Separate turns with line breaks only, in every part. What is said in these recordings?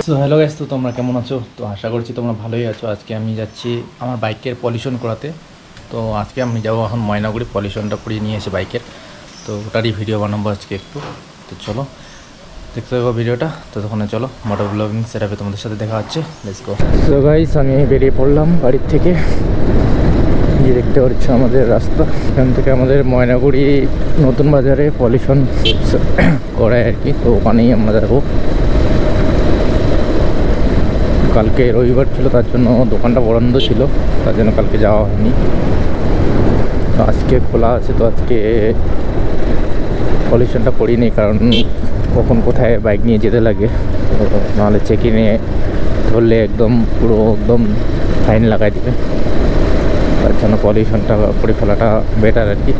So hello guys, তো তোমরা কেমন আছো? তো আশা করছি তোমরা ভালোই আছো। আজকে আমি যাচ্ছি আমার বাইকের পলিউশন করাতে। তো আজকে আমি যাবো এখন ময়নাগুড়ি, পলিউশনটা করিয়ে নিয়ে এসে বাইকের। তো ওটারই ভিডিও বানাবো আজকে একটু। তো চলো দেখতে থাকো ভিডিওটা। তো তখন চলো মোটো ব্লগিং সেটআপে তোমাদের সাথে দেখা হচ্ছে। Let's go. সো গাইস, আমি বেরিয়ে পড়লাম বাড়ির থেকে। গিয়ে দেখতে পাচ্ছি আমাদের রাস্তা, এখান থেকে আমাদের ময়নাগুড়ি নতুন বাজারে পলিউশন করায় আর কি। তো ওখানেই আমরা যাবো। কালকে রবিবার ছিল, তার জন্য দোকানটা বন্ধ ছিল, তার জন্য কালকে যাওয়া হয়নি। তো আজকে খোলা আছে, তো আজকে পলিউশনটা করিনি, কারণ কখন কোথায় বাইক নিয়ে যেতে লাগে। তো নাহলে চেকিংয়ে ধরলে একদম ফাইন লাগাই দিবে। তার জন্য পলিউশনটা করে ফেলাটা বেটার আর কি।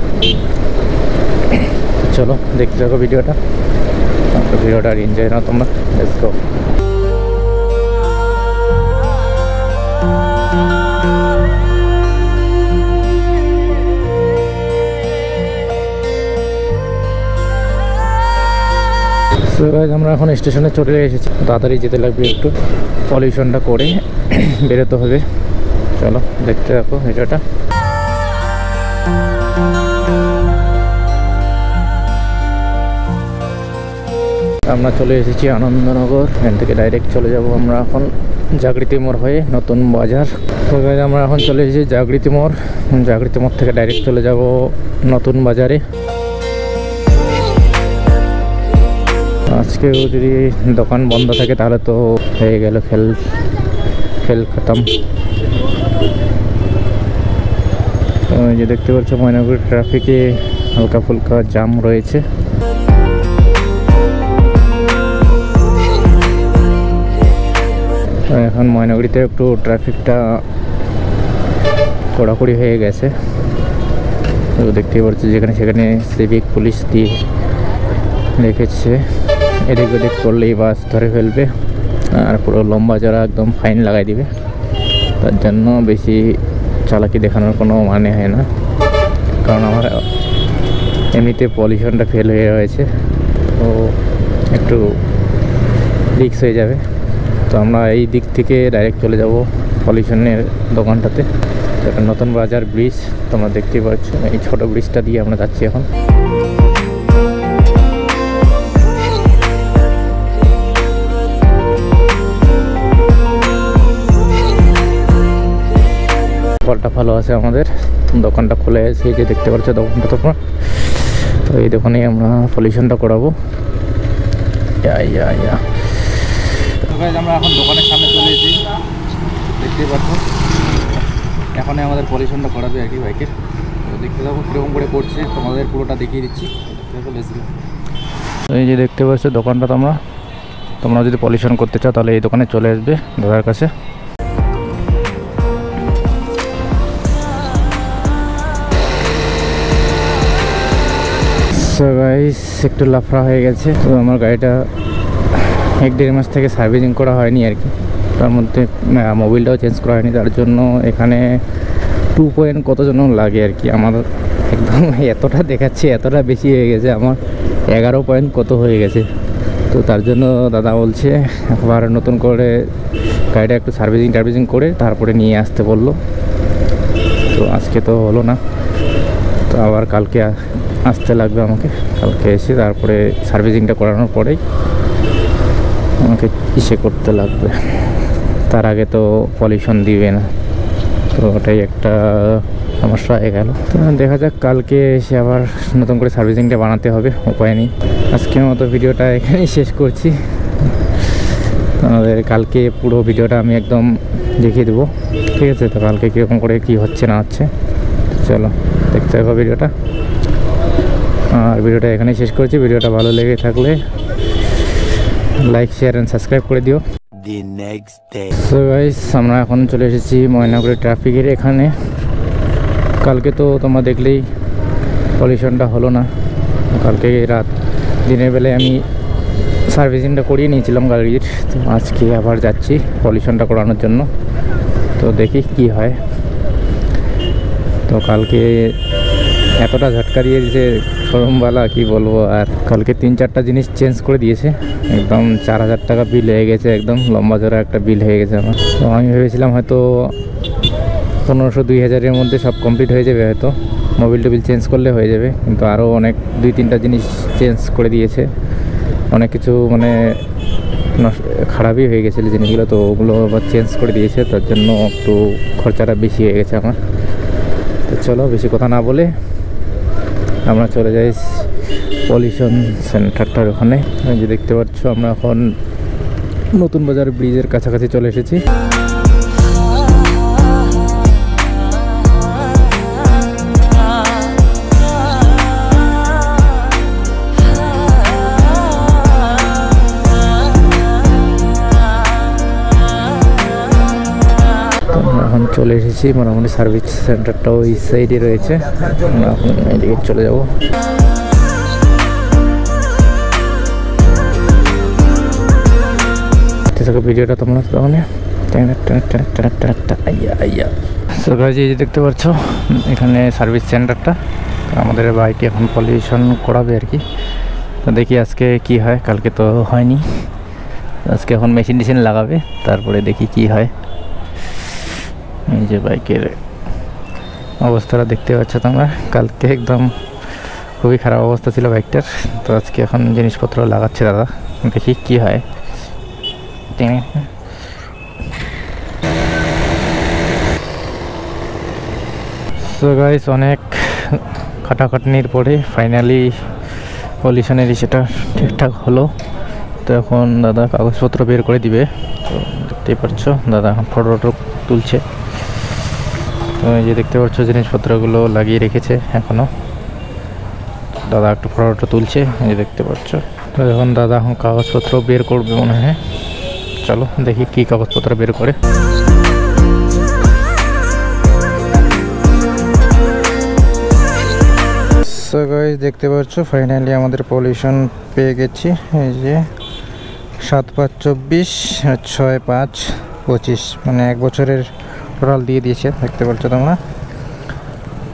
চলো দেখতে থাকো ভিডিওটা আর এনজয় নাও তোমরা। Let's go. আমরা এখন স্টেশনে চলে এসেছি, তাড়াতাড়ি যেতে লাগবে, একটু পলিউশনটা করে বেরোতে হবে। চলো দেখতে থাকো ভিডিওটা। আমরা চলে এসেছি আনন্দনগর। এখান থেকে ডাইরেক্ট চলে যাব আমরা এখন জাগৃতি মোড় হয়ে নতুন বাজার। তো আমরা এখন চলে এসেছি জাগৃতি মোড় থেকে ডাইরেক্ট চলে যাব নতুন বাজারে। আজকেও যদি দোকান বন্ধ থাকে তাহলে তো হয়ে গেল খেল খতম। তো এই যে দেখতে পাচ্ছ ময়নাগুড়ি ট্রাফিকে হালকা ফুলকা জাম রয়েছে। এখন ময়নাগুড়িতে একটু ট্রাফিকটা কড়াকড়ি হয়ে গেছে। তো দেখতেই পাচ্ছি যেখানে সেখানে সিভিক পুলিশ দিয়ে রেখেছে, এদিক ওদিক করলেই বাস ধরে ফেলবে আর পুরো লম্বা চড়া একদম ফাইন লাগাই দিবে। তার জন্য বেশি চালাকি দেখানোর কোনো মানে হয় না, কারণ আমার এমনিতে পলিউশনটা ফেল হয়ে রয়েছে, তো একটু রিস্ক হয়ে যাবে। তো আমরা এই দিক থেকে ডাইরেক্ট চলে যাব পলিউশনের দোকানটাতে। এটা নতুন বাজার ব্রিজ, তোমরা দেখতেই পাচ্ছ। এই ছোট ব্রিজটা দিয়ে আমরা যাচ্ছি এখন। ফলটা ভালো আছে, আমাদের দোকানটা খুলে আছে, এই যে দেখতে পাচ্ছ দোকানটা তোমরা। তো এই দোকানেই আমরা পলিউশনটা করাবো। আমরা এখন দোকানের সামনে চলে এসেছি, দেখতেই পাচ্ছ। এখনই আমাদের পলিউশনটা করাবে আর কি বাইকের। তো দেখতে থাকো কীরকম করে করছে, তোমাদের পুরোটা দেখিয়ে দিচ্ছি। তো এই যে দেখতে পাচ্ছ দোকানটা তোমরা যদি পলিউশন করতে চাও তাহলে এই দোকানে চলে আসবে দাদার কাছে। সো গাইস, একটু লাফড়া হয়ে গেছে। তো আমার গাড়িটা 1-1.5 মাস থেকে সার্ভিসিং করা হয়নি আর কি, তার মধ্যে মোবিলটাও চেঞ্জ করা হয়নি, তার জন্য এখানে 2 পয়েন্ট কত জন লাগে আর কি। আমার একদম এতটা দেখাচ্ছে, এতটা বেশি হয়ে গেছে, আমার 11 পয়েন্ট কত হয়ে গেছে। তো তার জন্য দাদা বলছে আবার নতুন করে গাড়িটা একটু সার্ভিসিং করে তারপরে নিয়ে আসতে বললো। তো আজকে তো হলো না, তো আবার কালকে আসতে লাগবে আমাকে। কালকে এসে তারপরে সার্ভিসিংটা করানোর পরেই আমাকে করতে লাগবে, তার আগে তো পলিউশন দিবে না। তো ওটাই একটা সমস্যা হয়ে গেল। তো দেখা যাক, কালকে এসে আবার নতুন করে সার্ভিসিংটা বানাতে হবে, উপায় নেই। আজকের মতো ভিডিওটা এখানেই শেষ করছি। আমাদের কালকে পুরো ভিডিওটা আমি একদম দেখিয়ে দেবো, ঠিক আছে? তো কালকে কীরকম করে কী হচ্ছে না হচ্ছে, চলো দেখতে হবে ভিডিওটা। আর ভিডিওটা এখানেই শেষ করছি। ভিডিওটা ভালো লেগে থাকলে লাইক, শেয়ার অ্যান্ড সাবস্ক্রাইব করে দিও। সো গাইস, আমরা এখন চলে এসেছি ময়নাগুড়ি ট্রাফিকের এখানে। কালকে তো তোমরা দেখলেই পলিউশনটা হলো না। কালকে দিনের বেলায় আমি সার্ভিসিংটা করিয়ে নিয়েছিলাম গাড়ির। তো আজকে আবার যাচ্ছি পলিউশনটা করানোর জন্য। তো দেখি কি হয়। তো কালকে এতটা ঝটকা দিয়ে দিয়েছে শোরুমওয়ালা কি বলবো। আর কালকে 3-4টা জিনিস চেঞ্জ করে দিয়েছে, একদম 4000 টাকা বিল হয়ে গেছে, একদম লম্বা চড়া একটা বিল হয়ে গেছে আমার। তো আমি ভেবেছিলাম হয়তো 1500-2000-এর মধ্যে সব কমপ্লিট হয়ে যাবে, হয়তো মোবিল টোবিল চেঞ্জ করলে হয়ে যাবে, কিন্তু আরও অনেক 2-3টা জিনিস চেঞ্জ করে দিয়েছে। অনেক কিছু মানে খারাপই হয়ে গেছিলো জিনিসগুলো, তো ওগুলো আবার চেঞ্জ করে দিয়েছে, তার জন্য একটু খরচাটা বেশি হয়ে গেছে আমার। তো চলো বেশি কথা না বলে আমরা চলে যাই পলিউশন সেন্টারটার ওখানে। যে দেখতে পাচ্ছ আমরা এখন নতুন বাজার ব্রিজের কাছাকাছি চলে এসেছি। এখন চলে এসেছি, মোটামুটি সার্ভিস সেন্টারটা ওই সাইডে রয়েছে, আমরা এখন এদিকে চলে যাব। ভিডিওটা তোমরা তখন দেখতে পাচ্ছ এখানে সার্ভিস সেন্টারটা, আমাদের বাইকে এখন পলিউশন করাবে আর কি। তো দেখি আজকে কি হয়, কালকে তো হয়নি, আজকে এখন মেশিন টেশিন লাগাবে, তারপরে দেখি কি হয়। এই যে বাইকের অবস্থাটা দেখতে পাচ্ছ তোমরা, কালকে একদম খুবই খারাপ অবস্থা ছিল বাইকটার। তো আজকে এখন জিনিসপত্র লাগাচ্ছে দাদা, দেখি কি হয়। সো গাইস, অনেক খাটাখাটনির পরে ফাইনালি পলিউশনের সেটা ঠিকঠাক হলো। তো এখন দাদা কাগজপত্র বের করে দিবে, তো দেখতেই পাচ্ছ দাদা এখন ফটো তুলছে। তো এই যে দেখতে পাচ্ছ জিনিসপত্রগুলো লাগিয়ে রেখেছে এখনও, দাদা একটু ফটো তুলছে, এই যে দেখতে পাচ্ছ। তো এখন দাদা এখন কাগজপত্র বের করবে মনে হয়, চলো দেখি কি কাগজপত্র বের করে। সো গাইস, দেখতে পাচ্ছ ফাইনালি আমাদের পলিউশন পেয়ে গেছি। এই যে 7/5/24 আর 6/5/25, মানে 1 বছরের টোটাল দিয়ে দিয়েছে, দেখতে পাচ্ছ তোমরা।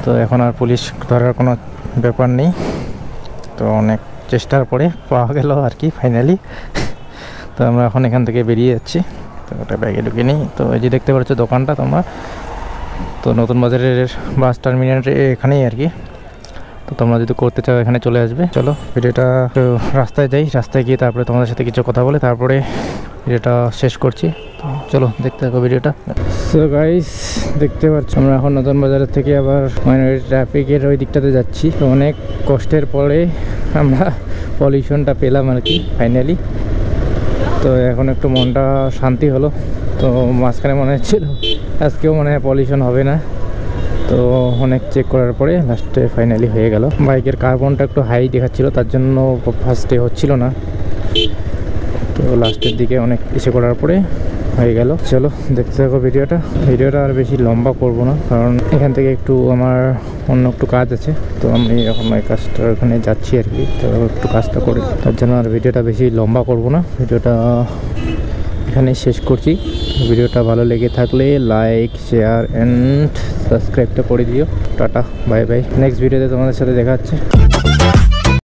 তো এখন আর পুলিশ ধরার কোনো ব্যাপার নেই, তো অনেক চেষ্টার পরে পাওয়া গেল আর কি ফাইনালি। তো আমরা এখন এখান থেকে বেরিয়ে যাচ্ছি, তো ওটা ব্যাগে ঢুকে নিই। তো এই যে দেখতে পাচ্ছ দোকানটা তোমরা, তো নতুন বাজারের বাস টার্মিনালে এখানেই আর কি। তো তোমরা যদি করতে চাও এখানে চলে আসবে। চলো ভিডিওটা রাস্তায় যাই, রাস্তায় গিয়ে তারপরে তোমাদের সাথে কিছু কথা বলে তারপরে ভিডিওটা শেষ করছি। তো চলো দেখতে থাকো ভিডিওটা। সো গাইস, দেখতে পাচ্ছ আমরা এখন নতুন বাজারের থেকে আবার মাইনরিটি ট্রাফিকের ওই দিকটাতে যাচ্ছি। তো অনেক কষ্টের পরে আমরা পলিউশনটা পেলাম আর কি ফাইনালি। তো এখন একটু মনটা শান্তি হলো। তো মাঝখানে মনে হচ্ছিল আজকেও মনে হয় পলিউশন হবে না, তো অনেক চেক করার পরে লাস্টে ফাইনালি হয়ে গেল। বাইকের কার্বনটা একটু হাই দেখাচ্ছিল, তার জন্য ফার্স্টে হচ্ছিল না, তো লাস্টের দিকে অনেক ইসে করার পরে হয়ে গেল। চলো দেখতে থাকো ভিডিওটা আর বেশি লম্বা করব না, কারণ এখান থেকে একটু আমার অন্য একটু কাজ আছে। তো আমি এখন ওই কাজটার ওখানে যাচ্ছি আর কি, তো একটু কাজটা করে তার জন্য আর ভিডিওটা বেশি লম্বা করব না, ভিডিওটা এখানে শেষ করছি। ভিডিওটা ভালো লেগে থাকলে লাইক, শেয়ার অ্যান্ড সাবস্ক্রাইবটা করে দিও। Tata, bye bye. নেক্সট ভিডিওতে তোমাদের সাথে দেখা হচ্ছে।